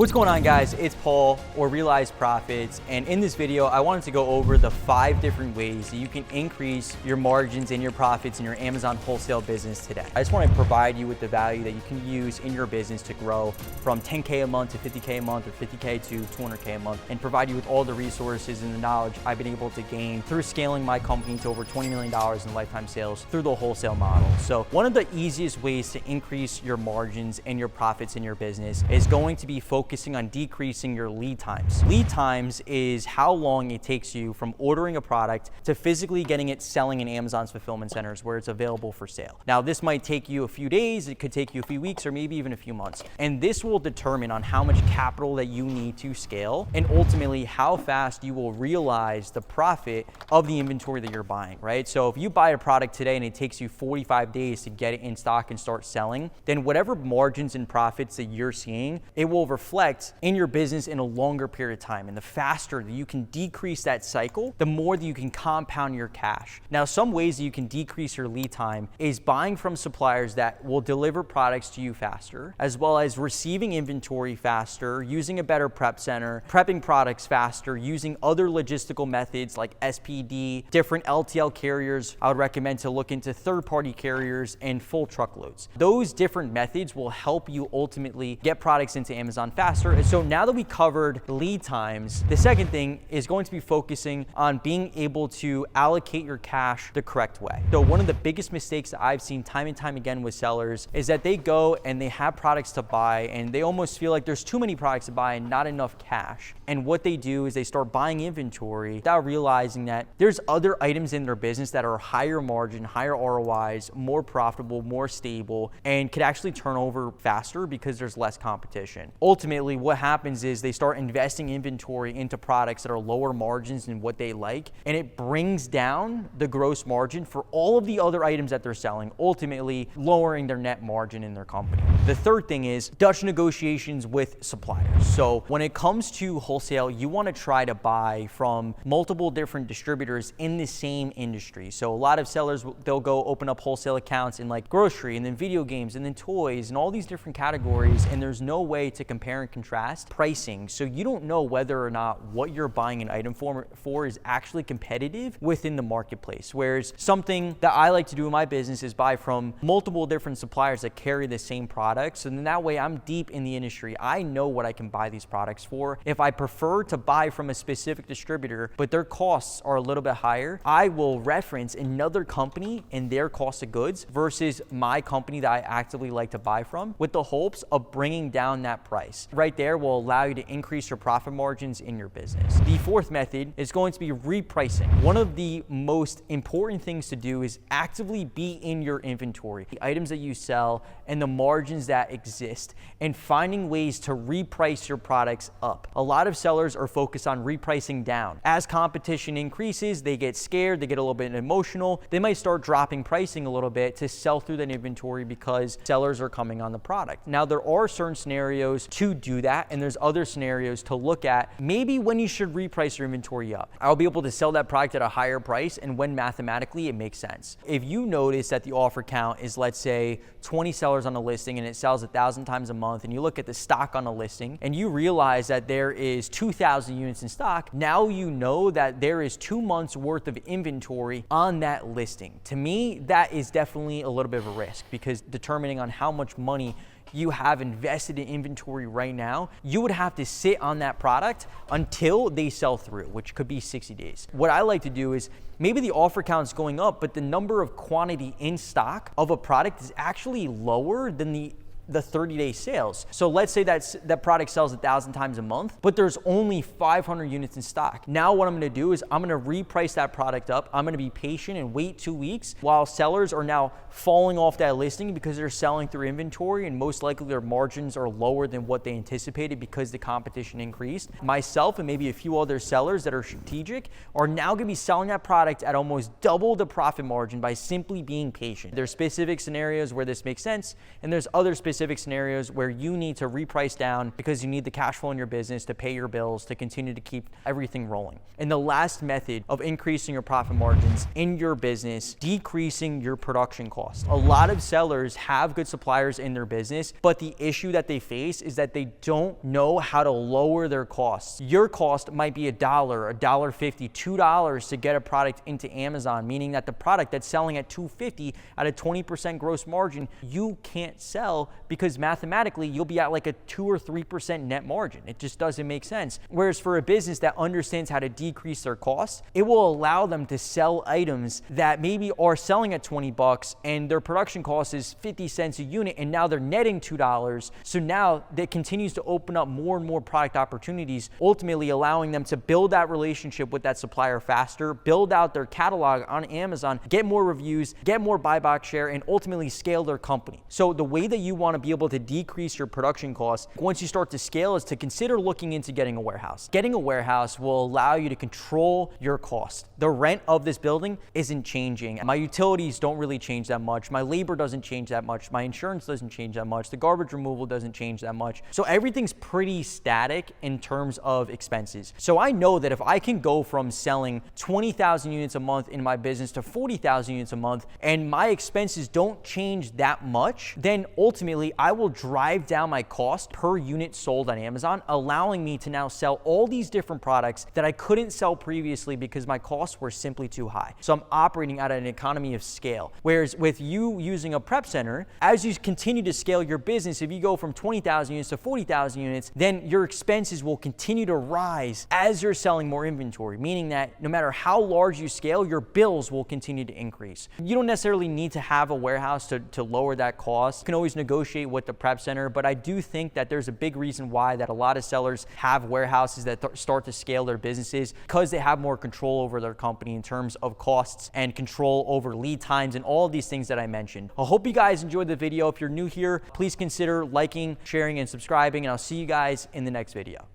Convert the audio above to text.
What's going on, guys? It's Paul, or Realized Profits, and in this video I wanted to go over the 5 different ways that you can increase your margins and your profits in your Amazon wholesale business today. I just want to provide you with the value that you can use in your business to grow from 10K a month to 50K a month, or 50K to 200K a month, and provide you with all the resources and the knowledge I've been able to gain through scaling my company to over $20 million in lifetime sales through the wholesale model. So one of the easiest ways to increase your margins and your profits in your business is going to be focusing on decreasing your lead times. Lead times is how long it takes you from ordering a product to physically getting it selling in Amazon's fulfillment centers where it's available for sale. Now, this might take you a few days, it could take you a few weeks, or maybe even a few months. And this will determine on how much capital that you need to scale, and ultimately how fast you will realize the profit of the inventory that you're buying, right? So if you buy a product today and it takes you 45 days to get it in stock and start selling, then whatever margins and profits that you're seeing, it will reflect in your business in a longer period of time. And the faster that you can decrease that cycle, the more that you can compound your cash. Now, some ways that you can decrease your lead time is buying from suppliers that will deliver products to you faster, as well as receiving inventory faster, using a better prep center, prepping products faster, using other logistical methods like SPD, different LTL carriers. I would recommend to look into third-party carriers and full truckloads. Those different methods will help you ultimately get products into Amazon faster. So now that we covered lead times, the second thing is going to be focusing on being able to allocate your cash the correct way. So one of the biggest mistakes that I've seen time and time again with sellers is that they go and they have products to buy and they almost feel like there's too many products to buy and not enough cash. And what they do is they start buying inventory without realizing that there's other items in their business that are higher margin, higher ROIs, more profitable, more stable, and could actually turn over faster because there's less competition. Ultimately, what happens is they start investing inventory into products that are lower margins than what they like, and it brings down the gross margin for all of the other items that they're selling, ultimately lowering their net margin in their company. The third thing is Dutch negotiations with suppliers. So when it comes to wholesale, you want to try to buy from multiple different distributors in the same industry. So a lot of sellers, they'll go open up wholesale accounts in like grocery and then video games and then toys and all these different categories, and there's no way to compare and contrast pricing. So you don't know whether or not what you're buying an item for is actually competitive within the marketplace. Whereas something that I like to do in my business is buy from multiple different suppliers that carry the same products. And then that way I'm deep in the industry. I know what I can buy these products for. If I prefer to buy from a specific distributor, but their costs are a little bit higher, I will reference another company and their cost of goods versus my company that I actively like to buy from, with the hopes of bringing down that price. Right there will allow you to increase your profit margins in your business. The fourth method is going to be repricing. One of the most important things to do is actively be in your inventory, the items that you sell and the margins that exist, and finding ways to reprice your products up. A lot of sellers are focused on repricing down. As competition increases, they get scared, they get a little bit emotional, they might start dropping pricing a little bit to sell through that inventory because sellers are coming on the product. Now, there are certain scenarios to do that, and there's other scenarios to look at maybe when you should reprice your inventory up. I'll be able to sell that product at a higher price and when mathematically it makes sense. If you notice that the offer count is, let's say, 20 sellers on a listing and it sells 1,000 times a month, and you look at the stock on a listing and you realize that there is 2,000 units in stock, now you know that there is 2 months worth of inventory on that listing. To me, that is definitely a little bit of a risk, because determining on how much money you have invested in inventory right now, you would have to sit on that product until they sell through, which could be 60 days. What I like to do is maybe the offer count is going up, but the number of quantity in stock of a product is actually lower than the 30-day sales. So let's say that product sells 1,000 times a month, but there's only 500 units in stock. Now what I'm gonna do is I'm gonna reprice that product up. I'm gonna be patient and wait 2 weeks while sellers are now falling off that listing because they're selling through inventory, and most likely their margins are lower than what they anticipated because the competition increased. Myself and maybe a few other sellers that are strategic are now gonna be selling that product at almost double the profit margin by simply being patient. There's specific scenarios where this makes sense, and there's other specific specific scenarios where you need to reprice down because you need the cash flow in your business to pay your bills, to continue to keep everything rolling. And the last method of increasing your profit margins in your business, decreasing your production costs. A lot of sellers have good suppliers in their business, but the issue that they face is that they don't know how to lower their costs. Your cost might be $1, $1.50, $2 to get a product into Amazon, meaning that the product that's selling at $2.50 at a 20% gross margin, you can't sell because mathematically you'll be at like a 2 or 3% net margin. It just doesn't make sense. Whereas for a business that understands how to decrease their costs, it will allow them to sell items that maybe are selling at 20 bucks and their production cost is 50 cents a unit, and now they're netting $2. So now that continues to open up more and more product opportunities, ultimately allowing them to build that relationship with that supplier faster, build out their catalog on Amazon, get more reviews, get more buy box share, and ultimately scale their company. So the way that you want to be able to decrease your production costs once you start to scale is to consider looking into getting a warehouse. Getting a warehouse will allow you to control your cost. The rent of this building isn't changing. My utilities don't really change that much. My labor doesn't change that much. My insurance doesn't change that much. The garbage removal doesn't change that much. So everything's pretty static in terms of expenses. So I know that if I can go from selling 20,000 units a month in my business to 40,000 units a month, and my expenses don't change that much, then ultimately I will drive down my cost per unit sold on Amazon, allowing me to now sell all these different products that I couldn't sell previously because my costs were simply too high. So I'm operating at an economy of scale. Whereas with you using a prep center, as you continue to scale your business, if you go from 20,000 units to 40,000 units, then your expenses will continue to rise as you're selling more inventory, meaning that no matter how large you scale, your bills will continue to increase. You don't necessarily need to have a warehouse to lower that cost. You can always negotiate with the prep center, but I do think that there's a big reason why that a lot of sellers have warehouses that start to scale their businesses, because they have more control over their company in terms of costs and control over lead times and all of these things that I mentioned. I hope you guys enjoyed the video. If you're new here, please consider liking, sharing, and subscribing, and I'll see you guys in the next video.